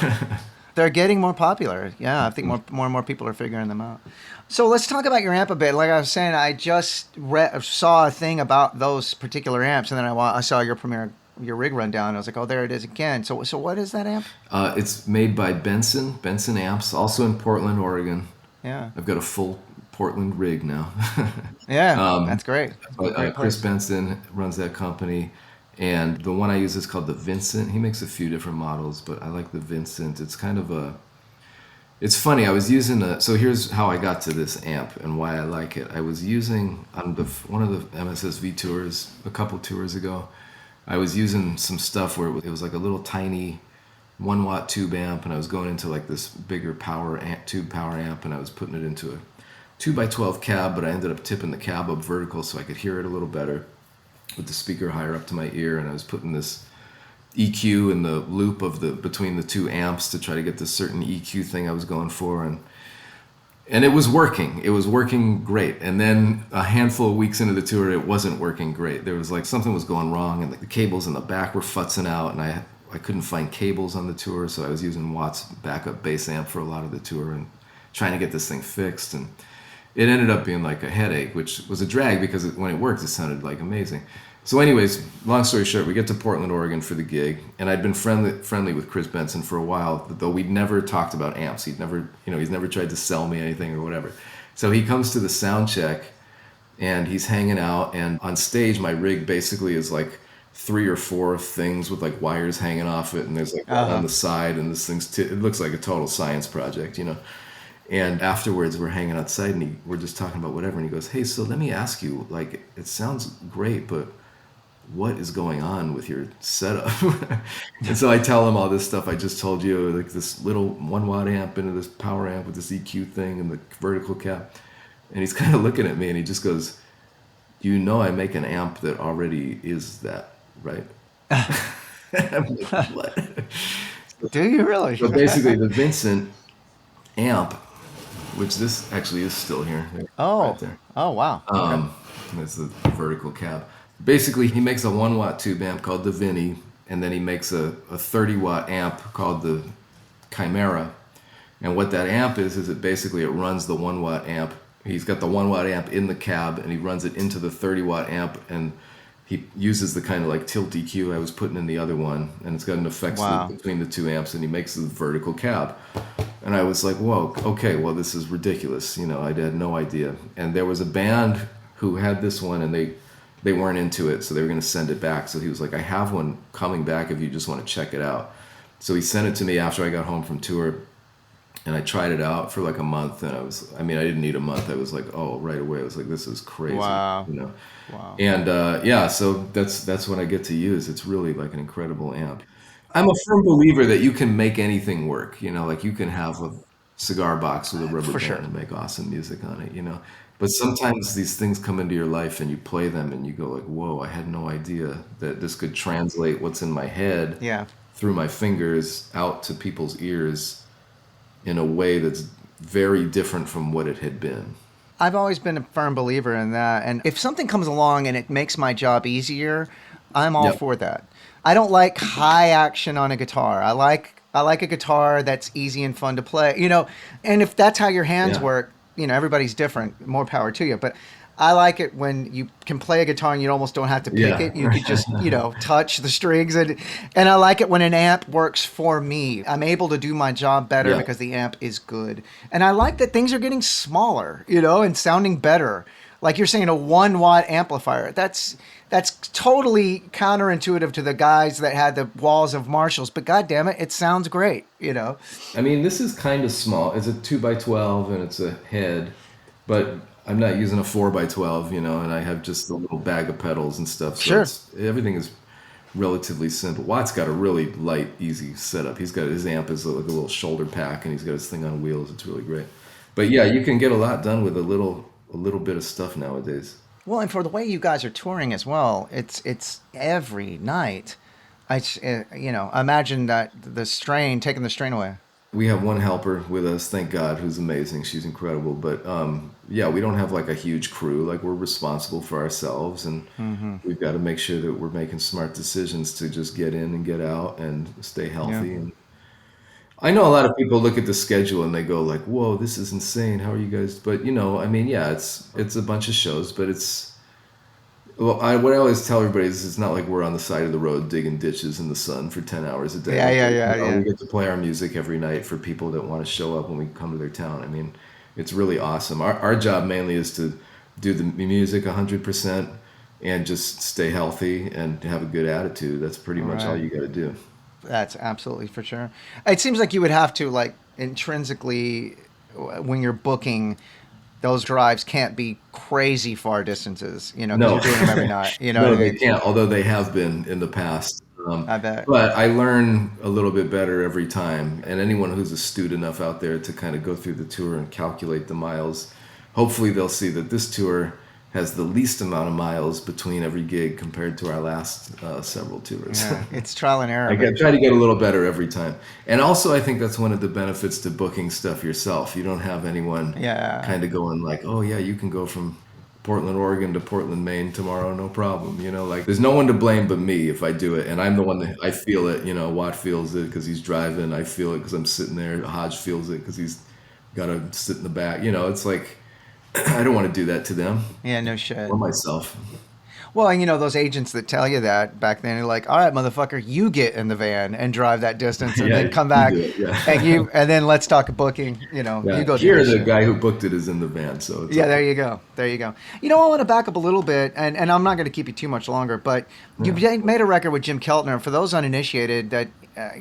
Speaker 1: They're getting more popular. Yeah, I think more and more people are figuring them out. So let's talk about your amp a bit. Like I was saying, I just saw a thing about those particular amps, and then I saw your rig rundown. And I was like, oh, there it is again. So what is that amp?
Speaker 2: It's made by Benson Amps, also in Portland, Oregon.
Speaker 1: Yeah.
Speaker 2: I've got a full Portland rig now.
Speaker 1: Yeah, that's great.
Speaker 2: But
Speaker 1: Great
Speaker 2: Chris
Speaker 1: place.
Speaker 2: Benson runs that company, and the one I use is called the Vincent. He makes a few different models, but I like the Vincent. It's kind of a. It's funny. I was using a. So here's how I got to this amp and why I like it. I was using on one of the MSSV tours a couple tours ago. I was using some stuff where it was like a little tiny 1 watt tube amp, and I was going into like this bigger tube power amp, and I was putting it into a 2x12 cab, but I ended up tipping the cab up vertical so I could hear it a little better with the speaker higher up to my ear, and I was putting this EQ in the loop of between the two amps to try to get this certain EQ thing I was going for, and it was working. It was working great. And then a handful of weeks into the tour, it wasn't working great. There was like something was going wrong, and the cables in the back were futzing out, and I couldn't find cables on the tour, so I was using Watt's backup bass amp for a lot of the tour and trying to get this thing fixed. And it ended up being like a headache, which was a drag because when it worked, it sounded like amazing. So anyways, long story short, we get to Portland, Oregon for the gig, and I'd been friendly with Chris Benson for a while, though we'd never talked about amps. He's never tried to sell me anything or whatever. So he comes to the sound check, and he's hanging out, and on stage, my rig basically is like 3 or 4 things with like wires hanging off it, and there's like one on the side, and this thing's it looks like a total science project, And afterwards, we're hanging outside, and we're just talking about whatever. And he goes, "Hey, so let me ask you, like, it sounds great, but what is going on with your setup?" And so I tell him all this stuff I just told you, like this little 1 watt amp into this power amp with this EQ thing and the vertical cap. And he's kind of looking at me, and he just goes, I make an amp that already is that, right? I'm like, what?
Speaker 1: Do you really?
Speaker 2: So basically, the Vincent amp, which this actually is still here.
Speaker 1: Oh.
Speaker 2: Right there.
Speaker 1: Oh, wow.
Speaker 2: That's the vertical cab. Basically, he makes a 1 watt tube amp called the Vinny, and then he makes a 30 watt amp called the Chimera. And what that amp is it basically it runs the 1 watt amp. He's got the 1 watt amp in the cab, and he runs it into the 30 watt amp, and he uses the kind of like tilt EQ I was putting in the other one, and it's got an effects loop between the two amps, and he makes the vertical cab. And I was like, whoa, okay, well, this is ridiculous. I had no idea. And there was a band who had this one, and they weren't into it, so they were going to send it back. So he was like, I have one coming back if you just want to check it out. So he sent it to me after I got home from tour, and I tried it out for like a month, and I didn't need a month. I was like, oh, right away. I was like, this is crazy.
Speaker 1: Wow.
Speaker 2: Wow. And so that's what I get to use. It's really like an incredible amp. I'm a firm believer that you can make anything work. Like you can have a cigar box with a rubber band and make awesome music on it. But sometimes these things come into your life and you play them and you go like, whoa, I had no idea that this could translate what's in my head through my fingers out to people's ears in a way that's very different from what it had been.
Speaker 1: I've always been a firm believer in that. And if something comes along and it makes my job easier, I'm all for that. I don't like high action on a guitar. I like a guitar that's easy and fun to play, and if that's how your hands work, everybody's different, more power to you. But I like it when you can play a guitar and you almost don't have to pick it. You can just, touch the strings. And I like it when an amp works for me. I'm able to do my job better because the amp is good. And I like that things are getting smaller, and sounding better. Like you're saying, a 1 watt amplifier. That's totally counterintuitive to the guys that had the walls of Marshalls. But God damn it, it sounds great, This
Speaker 2: is kind of small. It's a 2x12 and it's a head. But I'm not using a 4x12, and I have just a little bag of pedals and stuff. So
Speaker 1: Sure.
Speaker 2: everything is relatively simple. Watt's got a really light, easy setup. He's got his amp is like a little shoulder pack, and he's got his thing on wheels. It's really great. But yeah, you can get a lot done with a little bit of stuff nowadays.
Speaker 1: Well, and for the way you guys are touring as well, it's every night. Imagine that taking the strain away.
Speaker 2: We have one helper with us, thank God, who's amazing. She's incredible. But yeah, we don't have like a huge crew. Like we're responsible for ourselves, and we've got to make sure that we're making smart decisions to just get in and get out and stay healthy.
Speaker 1: Yeah.
Speaker 2: And I know a lot of people look at the schedule and they go like, "Whoa, this is insane. How are you guys?" But I mean, yeah, it's a bunch of shows, but what I always tell everybody is it's not like we're on the side of the road digging ditches in the sun for 10 hours a day.
Speaker 1: Yeah.
Speaker 2: We get to play our music every night for people that want to show up when we come to their town. I mean, it's really awesome. Our job mainly is to do the music 100% and just stay healthy and have a good attitude. That's pretty much all
Speaker 1: Right.
Speaker 2: you got to do.
Speaker 1: That's absolutely for sure. It seems like you would have to like intrinsically when you're booking. Those drives can't be crazy far distances, because
Speaker 2: No.
Speaker 1: you're doing them every night. You know
Speaker 2: No,
Speaker 1: what I
Speaker 2: they
Speaker 1: mean?
Speaker 2: can't, although they have been in the past.
Speaker 1: I bet.
Speaker 2: But I learn a little bit better every time. And anyone who's astute enough out there to kind of go through the tour and calculate the miles, hopefully they'll see that this tour has the least amount of miles between every gig compared to our last several tours.
Speaker 1: Yeah, it's trial and error.
Speaker 2: Try to get a little better every time. And also, I think that's one of the benefits to booking stuff yourself. You don't have anyone
Speaker 1: Yeah.
Speaker 2: kind of going like, oh, yeah, you can go from Portland, Oregon to Portland, Maine tomorrow, no problem. Like there's no one to blame but me if I do it. And I'm the one that I feel it. Watt feels it because he's driving. I feel it because I'm sitting there. Hodge feels it because he's got to sit in the back. It's like, I don't want to do that to them
Speaker 1: Yeah, no shit.
Speaker 2: or myself.
Speaker 1: Well, and those agents that tell you that back then, they're like, all right, motherfucker, you get in the van and drive that distance and
Speaker 2: Yeah,
Speaker 1: then come
Speaker 2: you
Speaker 1: back
Speaker 2: do it, yeah.
Speaker 1: and then let's talk booking.
Speaker 2: Yeah.
Speaker 1: You go do
Speaker 2: Here,
Speaker 1: this
Speaker 2: the
Speaker 1: shit.
Speaker 2: guy who booked it is in the van, so it's
Speaker 1: Yeah,
Speaker 2: okay.
Speaker 1: there you go. There you go. I want to back up a little bit, and I'm not going to keep you too much longer, but you made a record with Jim Keltner. For those uninitiated, that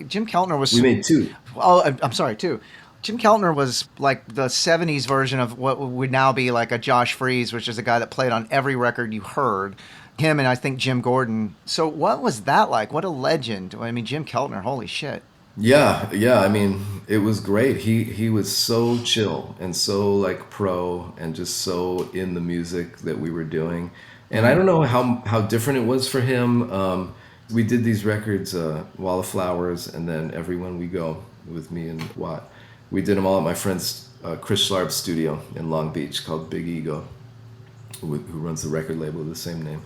Speaker 1: Jim Keltner was...
Speaker 2: We made two.
Speaker 1: Oh, I'm sorry, too. Jim Keltner was like the 70s version of what would now be like a Josh Freese, which is a guy that played on every record you heard. Him and I think Jim Gordon. So what was that like? What a legend. I mean, Jim Keltner, holy shit.
Speaker 2: Yeah. I mean, it was great. He was so chill and so like pro and just so in the music that we were doing. And I don't know how different it was for him. We did these records, Wall of Flowers, and then Everyone We Go with me and Watt. We did them all at my friend's Chris Schlarp's studio in Long Beach called Big Ego, who runs the record label with the same name.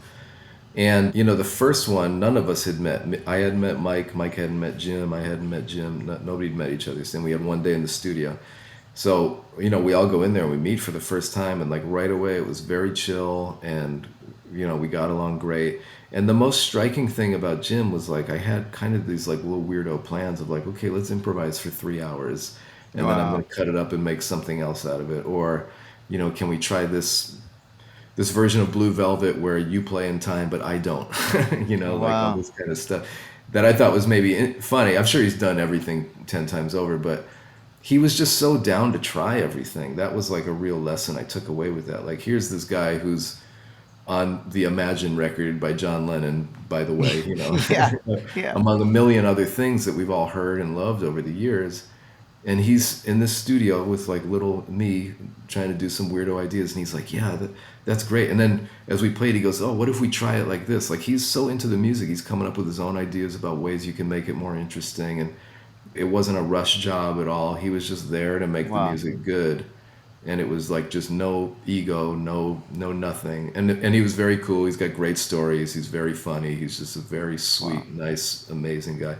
Speaker 2: And, the first one, none of us had met. I hadn't met Mike. Mike hadn't met Jim. I hadn't met Jim. Nobody had met each other. And we had one day in the studio. So, we all go in there and we meet for the first time. And, like, right away, it was very chill. And, we got along great. And the most striking thing about Jim was, like, I had kind of these, like, little weirdo plans of, like, okay, let's improvise for 3 hours. And then I'm going to cut it up and make something else out of it. Or, can we try this version of Blue Velvet where you play in time but I don't, like all this kind of stuff that I thought was maybe funny. I'm sure he's done everything 10 times over, but he was just so down to try everything. That was like a real lesson I took away with that. Like, here's this guy who's on the Imagine record by John Lennon, by the way,
Speaker 1: Yeah.
Speaker 2: among a million other things that we've all heard and loved over the years. And he's in this studio with like little me trying to do some weirdo ideas. And he's like, yeah, that's great. And then as we played, he goes, oh, what if we try it like this? Like, he's so into the music. He's coming up with his own ideas about ways you can make it more interesting. And it wasn't a rush job at all. He was just there to make the music good. And it was like just no ego, no nothing. And he was very cool. He's got great stories. He's very funny. He's just a very sweet, nice, amazing guy.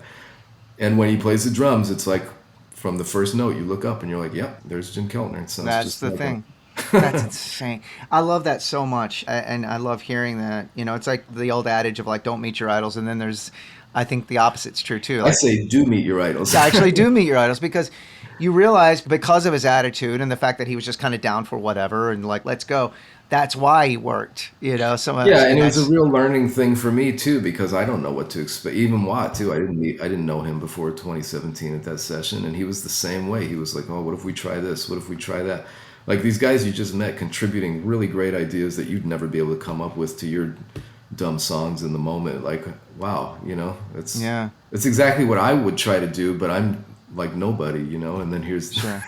Speaker 2: And when he plays the drums, it's like, from the first note, you look up and you're like, yep, there's Jim Keltner. It sounds
Speaker 1: That's
Speaker 2: just
Speaker 1: the
Speaker 2: like
Speaker 1: thing.
Speaker 2: him.
Speaker 1: That's insane. I love that so much. And I love hearing that. It's like the old adage of like, don't meet your idols. And then I think the opposite's true too.
Speaker 2: I
Speaker 1: Like,
Speaker 2: say, do meet your idols.
Speaker 1: actually do meet your idols because you realize because of his attitude and the fact that he was just kind of down for whatever and like, let's go. That's why he worked,
Speaker 2: Yeah, and it was a real learning thing for me too, because I don't know what to expect. Even Watt too. I didn't know him before 2017 at that session, and he was the same way. He was like, "Oh, what if we try this? What if we try that?" like these guys you just met contributing really great ideas that you'd never be able to come up with to your dumb songs in the moment. Like, wow, it's exactly what I would try to do, but I'm like nobody, and then here's
Speaker 1: sure.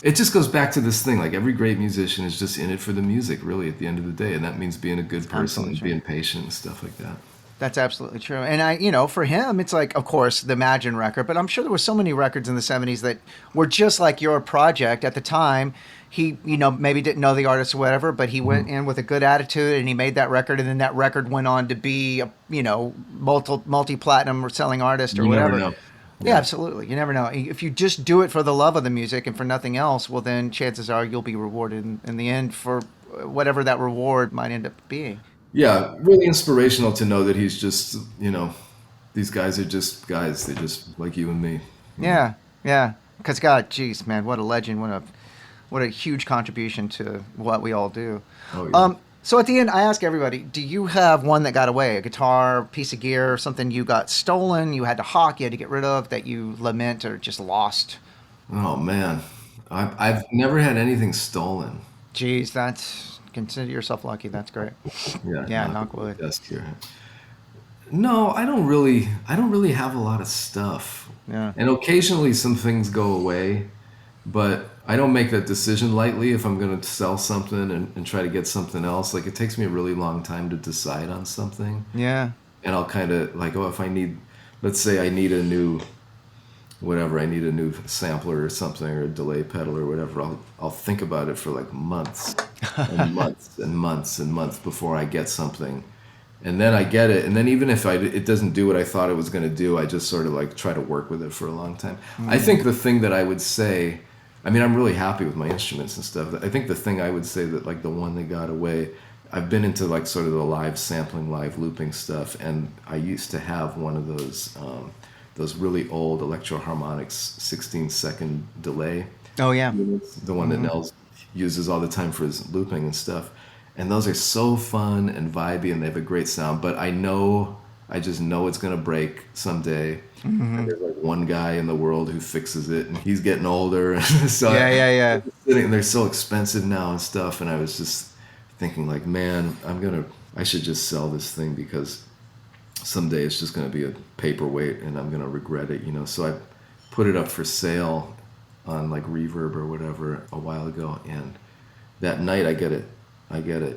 Speaker 2: It just goes back to this thing, like every great musician is just in it for the music, really, at the end of the day, and that means being a good person and being patient and stuff like that.
Speaker 1: That's absolutely true. And for him, it's like, of course, the Imagine record, but I'm sure there were so many records in the 70s that were just like your project at the time. He, maybe didn't know the artist or whatever, but he went in with a good attitude and he made that record. And then that record went on to be, multi-platinum selling artist or whatever.
Speaker 2: Never know.
Speaker 1: Yeah, absolutely. You never know. If you just do it for the love of the music and for nothing else, well, then chances are you'll be rewarded in the end for whatever that reward might end up being.
Speaker 2: Yeah, really inspirational to know that he's just, these guys are just guys. They're just like you and me.
Speaker 1: Yeah, yeah. Because God, geez, man, what a legend! What a huge contribution to what we all do.
Speaker 2: Oh, yeah.
Speaker 1: So at the end, I ask everybody, do you have one that got away? A guitar, piece of gear, something you got stolen, you had to hawk, you had to get rid of, that you lament or just lost?
Speaker 2: Oh, man. I've never had anything stolen.
Speaker 1: Geez, consider yourself lucky. That's great. Yeah, knock wood.
Speaker 2: Desk here. No, I don't really have a lot of stuff.
Speaker 1: Yeah.
Speaker 2: And occasionally some things go away, but I don't make that decision lightly if I'm going to sell something and try to get something else. Like, it takes me a really long time to decide on something.
Speaker 1: Yeah.
Speaker 2: And I'll kind of like, if let's say I need a new sampler or something, or a delay pedal or whatever, I'll think about it for like months and months and months and months before I get something. And then I get it, and then even if it doesn't do what I thought it was going to do, I just sort of like try to work with it for a long time. I think the thing that I would say, I'm really happy with my instruments and stuff. I think the thing I would say that like the one that got away, I've been into like sort of the live sampling, live looping stuff, and I used to have one of those really old Electro Harmonix 16-second delay.
Speaker 1: Oh yeah.
Speaker 2: The one that Nels uses all the time for his looping and stuff. And those are so fun and vibey, and they have a great sound. But I just know it's going to break someday. And there's like one guy in the world who fixes it, and he's getting older. So
Speaker 1: Yeah.
Speaker 2: And they're so expensive now and stuff. And I was just thinking like, man, I should just sell this thing, because someday it's just going to be a paperweight and I'm going to regret it, So I put it up for sale on like Reverb or whatever a while ago. And that night I get an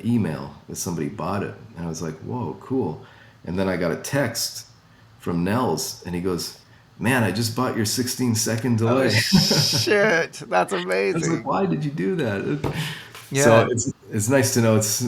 Speaker 2: email that somebody bought it, and I was like, whoa, cool. And then I got a text from Nels, and he goes, man, I just bought your 16-second delay.
Speaker 1: Oh, shit, that's amazing.
Speaker 2: I was like, why did you do that?
Speaker 1: Yeah.
Speaker 2: So it's nice to know it's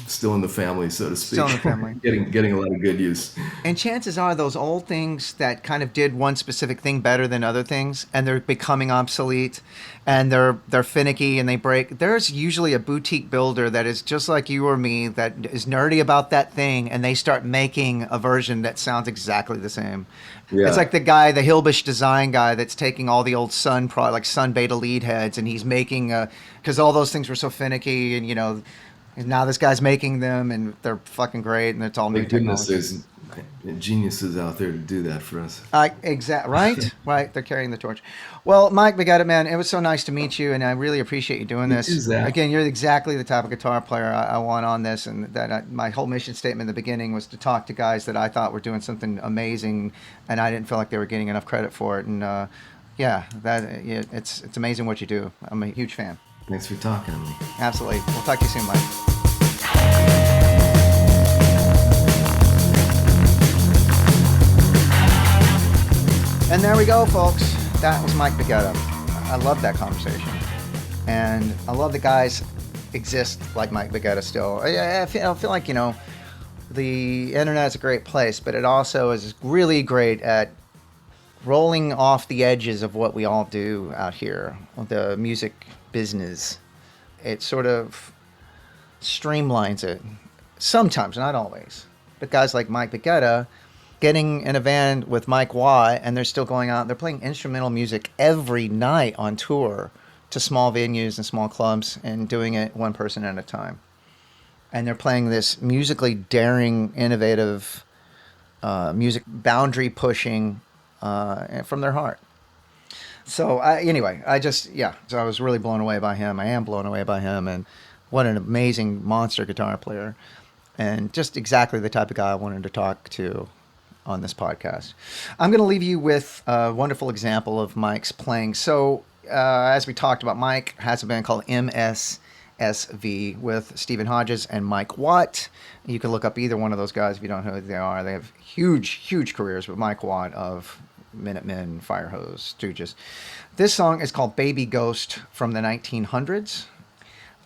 Speaker 2: still in the family, so to speak.
Speaker 1: Still in the family.
Speaker 2: getting a lot of good use.
Speaker 1: And chances are those old things that kind of did one specific thing better than other things, and they're becoming obsolete, and they're finicky and they break. There's usually a boutique builder that is just like you or me, that is nerdy about that thing, and they start making a version that sounds exactly the same. Yeah. It's like the Hilbish design guy that's taking all the old Sun like Sun Beta lead heads, and he's making because all those things were so finicky, and and now this guy's making them, and they're fucking great, and it's all new technology.
Speaker 2: There's geniuses out there to do that for us.
Speaker 1: Right? Right. They're carrying the torch. Well, Mike Baggetta, man, it was so nice to meet you, and I really appreciate you doing this. Again, you're exactly the type of guitar player I want on this, and my whole mission statement in the beginning was to talk to guys that I thought were doing something amazing, and I didn't feel like they were getting enough credit for it. And it's amazing what you do. I'm a huge fan.
Speaker 2: Thanks for talking to me.
Speaker 1: Absolutely. We'll talk to you soon, Mike. And there we go, folks. That was Mike Baggetta. I love that conversation. And I love that guys exist like Mike Baggetta still. I feel like, the internet is a great place, but it also is really great at rolling off the edges of what we all do out here, the music business. It sort of streamlines it. Sometimes, not always. But guys like Mike Baggetta getting in a van with Mike Watt, and they're still going out. They're playing instrumental music every night on tour to small venues and small clubs, and doing it one person at a time. And they're playing this musically daring, innovative, music boundary pushing from their heart. So so I was really blown away by him. I am blown away by him, and what an amazing monster guitar player, and just exactly the type of guy I wanted to talk to on this podcast. I'm going to leave you with a wonderful example of Mike's playing. So, as we talked about, Mike has a band called Mssv with Stephen Hodges and Mike Watt. You can look up either one of those guys if you don't know who they are. They have huge careers, with Mike Watt of Minutemen, Firehose, Stooges. This song is called Baby Ghost from the 1900s.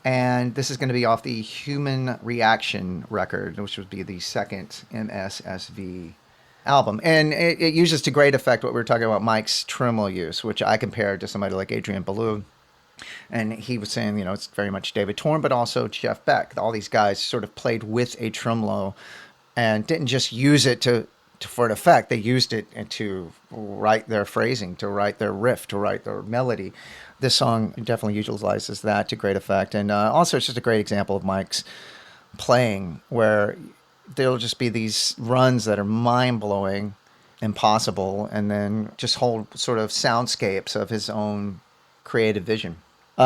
Speaker 1: And this is going to be off the Human Reaction record, which would be the second Mssv album. And it uses to great effect what we were talking about, Mike's tremolo use, which I compared to somebody like Adrian Belew. And he was saying, it's very much David Torn, but also Jeff Beck. All these guys sort of played with a tremolo and didn't just use it for an effect. They used it to write their phrasing, to write their riff, to write their melody. This song definitely utilizes that to great effect. And also, it's just a great example of Mike's playing, where there'll just be these runs that are mind-blowing, impossible, and then just whole sort of soundscapes of his own creative vision.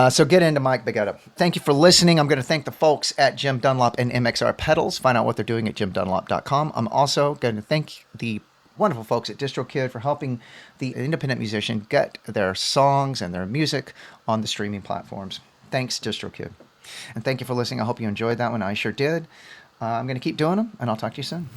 Speaker 1: So get into Mike Baggetta. Thank you for listening. I'm going to thank the folks at Jim Dunlop and MXR Pedals. Find out what they're doing at jimdunlop.com. I'm also going to thank the wonderful folks at DistroKid for helping the independent musician get their songs and their music on the streaming platforms. Thanks, DistroKid. And thank you for listening. I hope you enjoyed that one. I sure did. I'm going to keep doing them, and I'll talk to you soon.